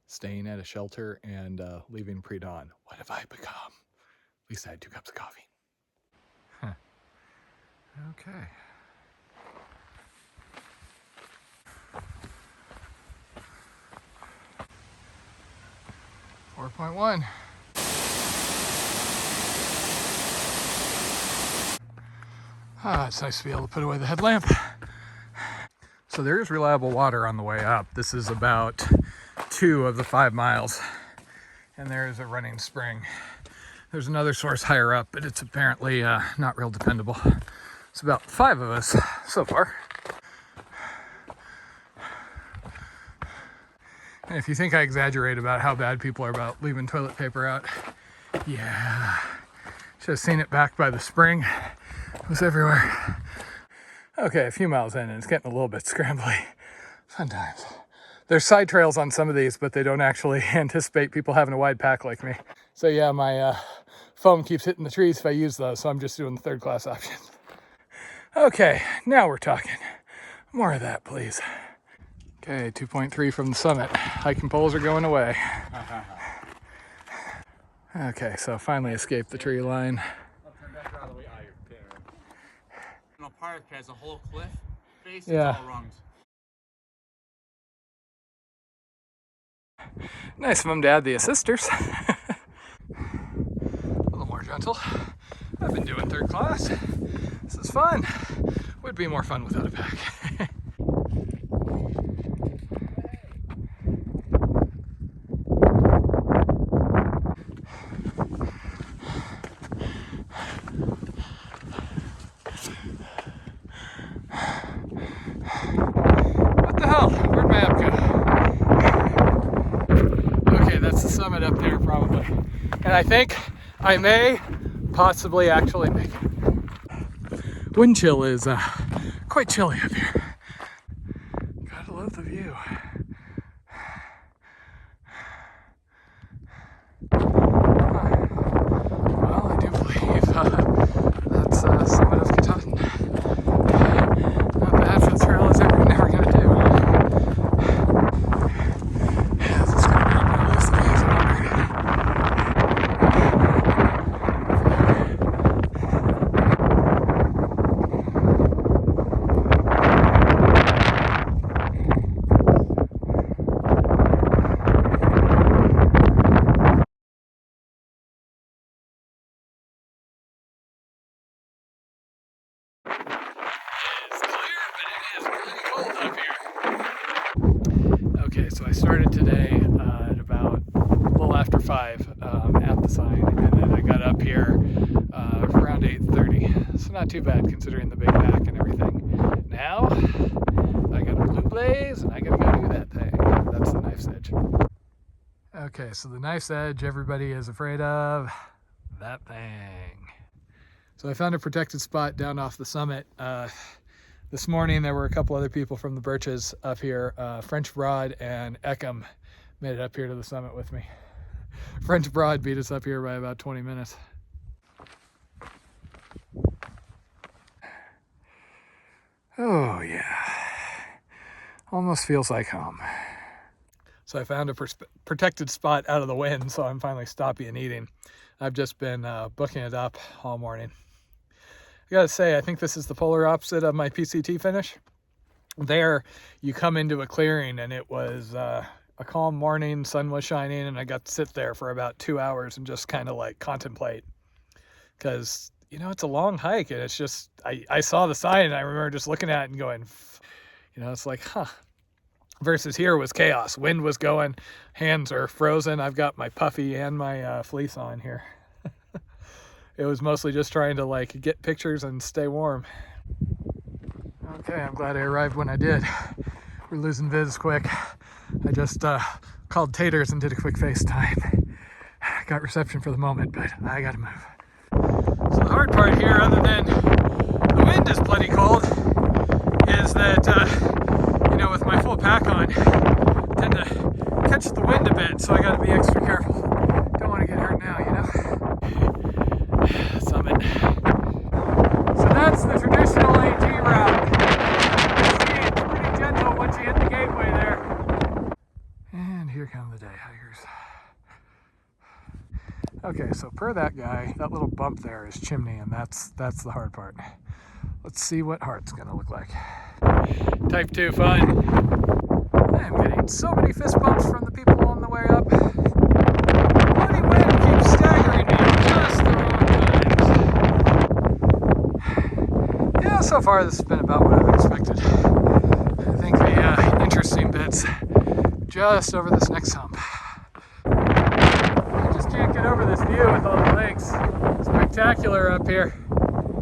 staying at a shelter and leaving pre-dawn. What have I become? At least I had 2 cups of coffee. Huh. Okay. .1. It's nice to be able to put away the headlamp. So there is reliable water on the way up. This is about 2 of the 5 miles. And there is a running spring. There's another source higher up, but it's apparently not real dependable. It's about 5 of us so far. And if you think I exaggerate about how bad people are about leaving toilet paper out, yeah. Should have seen it back by the spring. It was everywhere. Okay, a few miles in and it's getting a little bit scrambly. Fun times. There's side trails on some of these, but they don't actually anticipate people having a wide pack like me. So yeah, my foam keeps hitting the trees if I use those, so I'm just doing the 3rd class option. Okay, now we're talking. More of that, please. Okay, 2.3 from the summit. Hiking poles are going away. Okay, so finally escaped the tree line. Park has a whole cliff face. Yeah. It's all rungs. Nice of them to add the assisters. A little more gentle. I've been doing 3rd class. This is fun. Would be more fun without a pack. Summit up there probably, and I think I may possibly actually make it. Wind chill is quite chilly up here. Gotta love the view. Well, I do believe that's summit of Katahdin. Not bad for the trail as ever, never gonna do. So I started today at about a little after 5 at the sign, and then I got up here around 8:30. So not too bad considering the big pack and everything. Now I got a blue blaze and I gotta go do that thing. That's the knife's edge. Okay, so the knife's edge everybody is afraid of. That thing. So I found a protected spot down off the summit. This morning there were a couple other people from the Birches up here. French Broad and Eckham made it up here to the summit with me. French Broad beat us up here by about 20 minutes. Oh yeah, almost feels like home. So I found a protected spot out of the wind, so I'm finally stopping and eating. I've just been booking it up all morning. I gotta say, I think this is the polar opposite of my PCT finish. There, you come into a clearing and it was a calm morning, sun was shining, and I got to sit there for about 2 hours and just kind of like contemplate. Because, you know, it's a long hike and it's just, I saw the sign and I remember just looking at it and going, you know, it's like, huh. Versus here was chaos. Wind was going, hands are frozen. I've got my puffy and my fleece on here. It was mostly just trying to like get pictures and stay warm. Okay, I'm glad I arrived when I did. We're losing viz quick. I just called Taters and did a quick FaceTime. Got reception for the moment, but I gotta move. So the hard part here, other than the wind is bloody cold, is that, you know, with my full pack on, I tend to catch the wind a bit, so I gotta be extra careful. Don't want to get hurt now, you know? Summit. So that's the traditional AT route. It's pretty gentle once you hit the gateway there. And here come the day per that guy, that little bump there is chimney, and that's the hard part. Let's see what Heart's gonna look like. Type 2 fun. I'm getting so many fist bumps from the people on the way up. Bloody wind keeps staggering me at just the wrong times. Yeah, so far this has been about what I've expected. I think the interesting bit's just over this next hump. I just can't get over this view with all the lakes. Spectacular up here.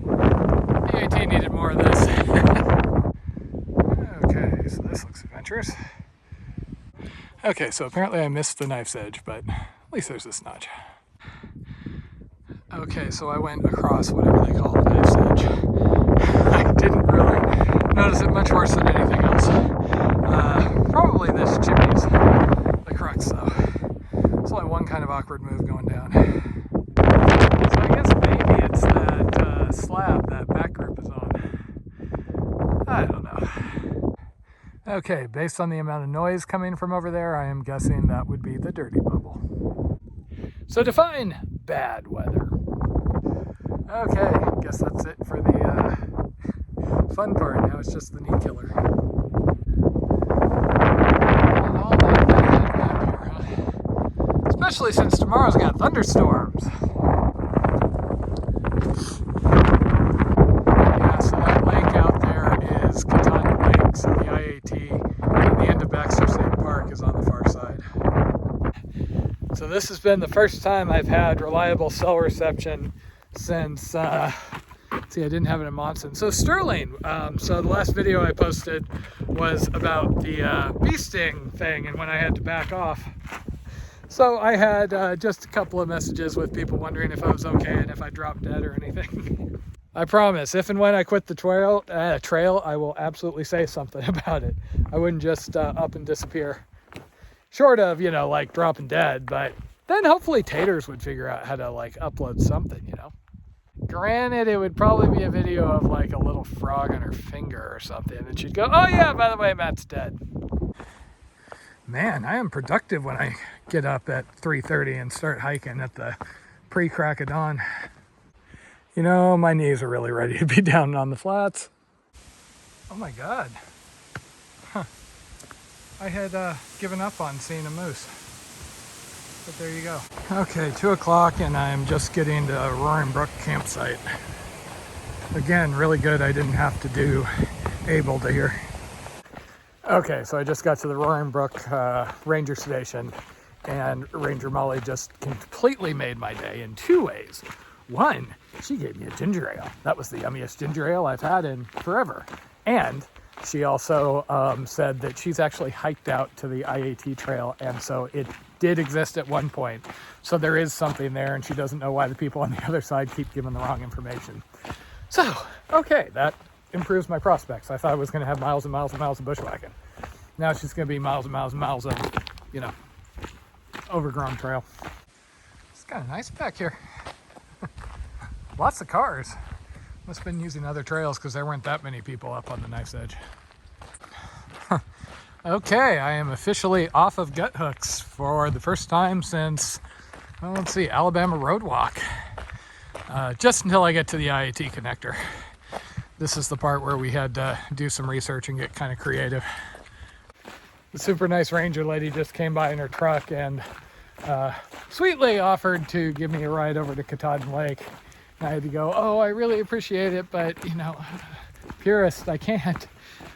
The AT needed more of this. Okay, so this looks adventurous. Okay, so apparently I missed the knife's edge, but at least there's this notch. Okay, so I went across whatever they call the knife's edge. I didn't really notice it much worse than anything else. Probably this chimney's the crux, though. It's only one kind of awkward move going down. So I guess maybe it's that slab that back group is on. I don't know. Okay, based on the amount of noise coming from over there, I am guessing that would be the dirty bubble. So define bad weather. Okay, guess that's it for the fun part. Now it's just the knee killer. And all that map here, huh? Especially since tomorrow's got thunderstorms. Yeah, so that lake out there is Katahdin Lake, so the IAT and the end of Baxter State Park is on the far side. So this has been the first time I've had reliable cell reception since, see, I didn't have it in Monson. So Sterling, so the last video I posted was about the bee sting thing and when I had to back off. So I had just a couple of messages with people wondering if I was okay and if I dropped dead or anything. I promise, if and when I quit the trail, I will absolutely say something about it. I wouldn't just up and disappear. Short of, you know, like dropping dead, but then hopefully Taters would figure out how to like upload something, you know. Granted, it would probably be a video of like a little frog on her finger or something, and she'd go, oh yeah, by the way, Matt's dead. Man, I am productive when I get up at 3:30 and start hiking at the pre-crack of dawn. You know, my knees are really ready to be down on the flats. Oh my God. Huh. I had given up on seeing a moose. But there you go. Okay, 2 o'clock and I'm just getting to Roaring Brook campsite. Again, really good I didn't have to do able to here. Okay, so I just got to the Roaring Brook Ranger Station, and Ranger Molly just completely made my day in 2 ways. One, she gave me a ginger ale. That was the yummiest ginger ale I've had in forever. And she also said that she's actually hiked out to the IAT trail, and so it did exist at one point. So there is something there, and she doesn't know why the people on the other side keep giving the wrong information. So, okay, that improves my prospects. I thought I was going to have miles and miles and miles of bushwhacking. Now it's just going to be miles and miles and miles of, you know, overgrown trail. It's kind of nice back here. Lots of cars. Must have been using other trails because there weren't that many people up on the knife's edge. Okay, I am officially off of gut hooks for the first time since, well, let's see, Alabama Roadwalk. Just until I get to the IAT connector. This is the part where we had to do some research and get kind of creative. The super nice ranger lady just came by in her truck and sweetly offered to give me a ride over to Katahdin Lake. And I had to go, oh, I really appreciate it, but, you know, purist, I can't.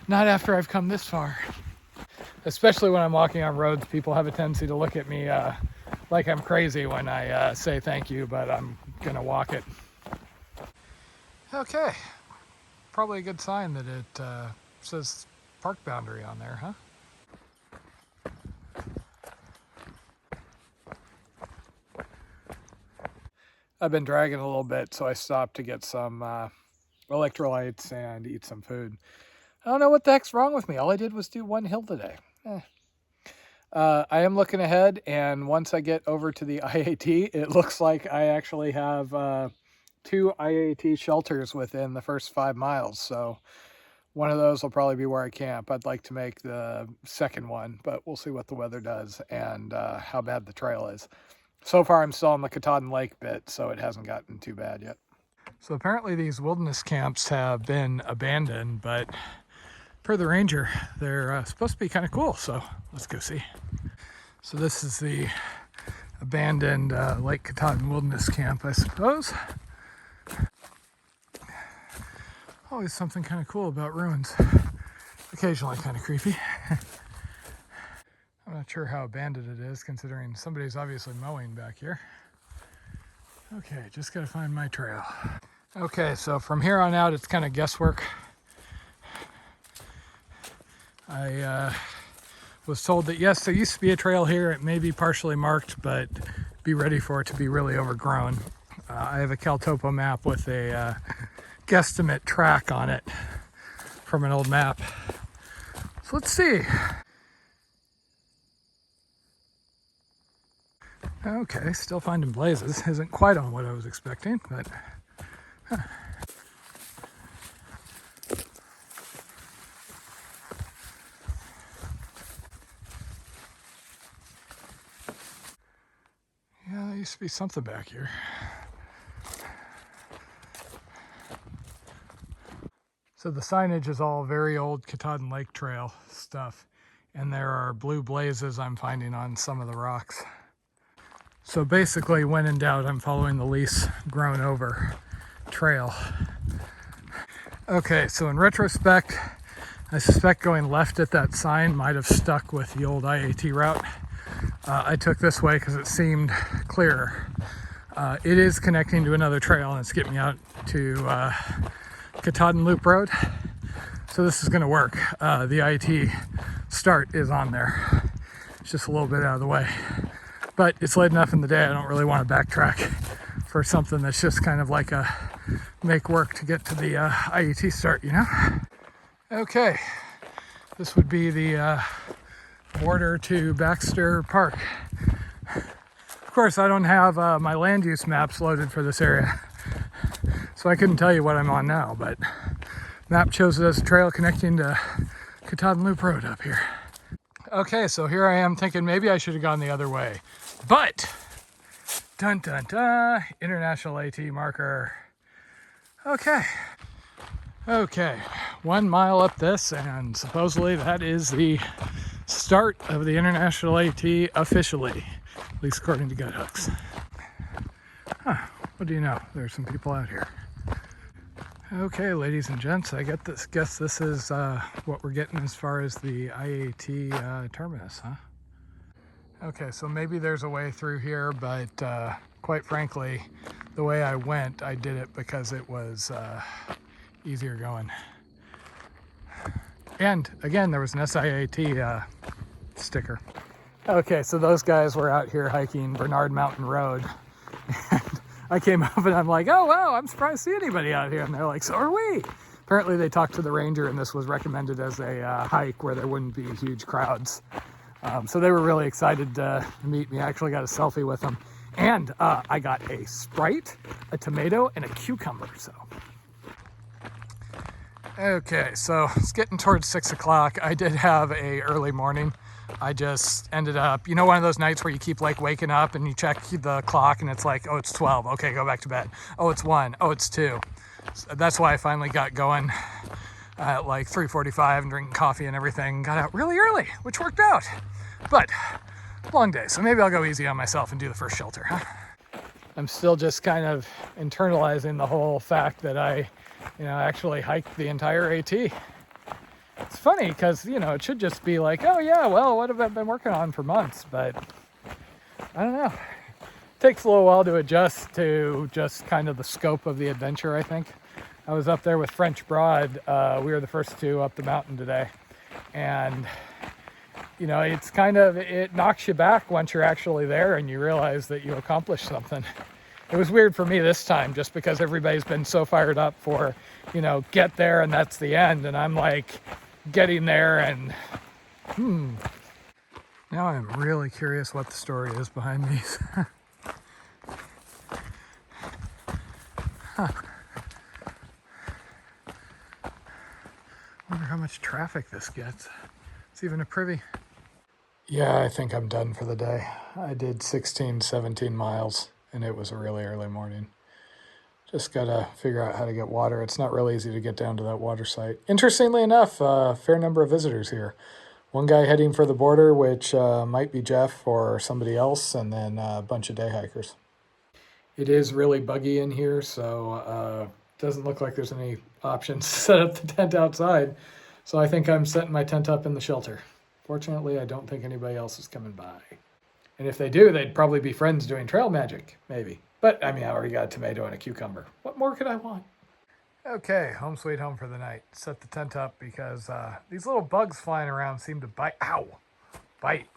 Not after I've come this far. Especially when I'm walking on roads, people have a tendency to look at me like I'm crazy when I say thank you, but I'm going to walk it. Okay. Probably a good sign that it says park boundary on there, huh? I've been dragging a little bit, so I stopped to get some electrolytes and eat some food. I don't know what the heck's wrong with me. All I did was do one hill today. I am looking ahead, and once I get over to the IAT, it looks like I actually have 2 IAT shelters within the first 5 miles. So one of those will probably be where I camp. I'd like to make the second one, but we'll see what the weather does and how bad the trail is. So far I'm still on the Katahdin Lake bit, so it hasn't gotten too bad yet. So apparently these wilderness camps have been abandoned, but per the ranger, they're supposed to be kind of cool, so let's go see. So this is the abandoned Lake Katahdin Wilderness Camp, I suppose. Always something kind of cool about ruins. Occasionally kind of creepy. I'm not sure how abandoned it is, considering somebody's obviously mowing back here. Okay, just gotta find my trail. Okay, so from here on out, it's kind of guesswork. I was told that yes, there used to be a trail here. It may be partially marked, but be ready for it to be really overgrown. I have a CalTopo map with a guesstimate track on it from an old map. So let's see. Okay, still finding blazes. Isn't quite on what I was expecting, but huh. Yeah, there used to be something back here. So the signage is all very old Katahdin Lake Trail stuff, and there are blue blazes I'm finding on some of the rocks. So basically, when in doubt, I'm following the least grown over trail. Okay, so in retrospect, I suspect going left at that sign might have stuck with the old IAT route. I took this way because it seemed clearer. It is connecting to another trail, and it's getting me out to Katahdin Loop Road. So this is going to work. The IAT start is on there. It's just a little bit out of the way. But it's late enough in the day, I don't really want to backtrack for something that's just kind of like a make work to get to the IAT start, you know? Okay, this would be the border to Baxter Park. Of course, I don't have my land use maps loaded for this area, so I couldn't tell you what I'm on now, but map shows it as a trail connecting to Katahdin Loop Road up here. Okay, so here I am thinking maybe I should have gone the other way, but dun dun dun, International AT marker. Okay, 1 mile up this, and supposedly that is the start of the International AT officially, at least according to gut hooks. Huh, what do you know? There's some people out here. Okay, ladies and gents, I guess this is what we're getting as far as the IAT terminus, huh? Okay, so maybe there's a way through here, but quite frankly, the way I went, I did it because it was easier going. And again, there was an SIAT sticker. Okay, so those guys were out here hiking Bernard Mountain Road. And I came up and I'm like, oh wow, I'm surprised to see anybody out here. And they're like, so are we. Apparently they talked to the ranger and this was recommended as a hike where there wouldn't be huge crowds. So they were really excited to meet me. I actually got a selfie with them. And I got a Sprite, a tomato, and a cucumber, so. Okay, so it's getting towards 6 o'clock. I did have a early morning. I just ended up, you know, one of those nights where you keep like waking up and you check the clock and it's like, oh, it's 12. Okay, go back to bed. Oh, it's 1. Oh, it's 2. So that's why I finally got going at like 3:45 and drinking coffee and everything. Got out really early, which worked out. But long day, so maybe I'll go easy on myself and do the first shelter, huh? I'm still just kind of internalizing the whole fact that I, actually hiked the entire AT. It's funny because, it should just be like, oh yeah, well, what have I been working on for months? But I don't know. It takes a little while to adjust to just kind of the scope of the adventure, I think. I was up there with French Broad. We were the first two up the mountain today. And, it's kind of, it knocks you back once you're actually there and you realize that you accomplished something. It was weird for me this time just because everybody's been so fired up for, get there and that's the end. And I'm like getting there and, Now I'm really curious what the story is behind these. Huh. Wonder how much traffic this gets. It's even a privy. Yeah, I think I'm done for the day. I did 16, 17 miles, and it was a really early morning. Just gotta figure out how to get water. It's not real easy to get down to that water site. Interestingly enough, a fair number of visitors here. One guy heading for the border, which might be Jeff or somebody else, and then a bunch of day hikers. It is really buggy in here, so doesn't look like there's any options to set up the tent outside. So I think I'm setting my tent up in the shelter. Fortunately, I don't think anybody else is coming by. And if they do, they'd probably be friends doing trail magic, maybe. But I mean, I already got a tomato and a cucumber. What more could I want? Okay, home sweet home for the night. Set the tent up because these little bugs flying around seem to bite. Ow! Bite.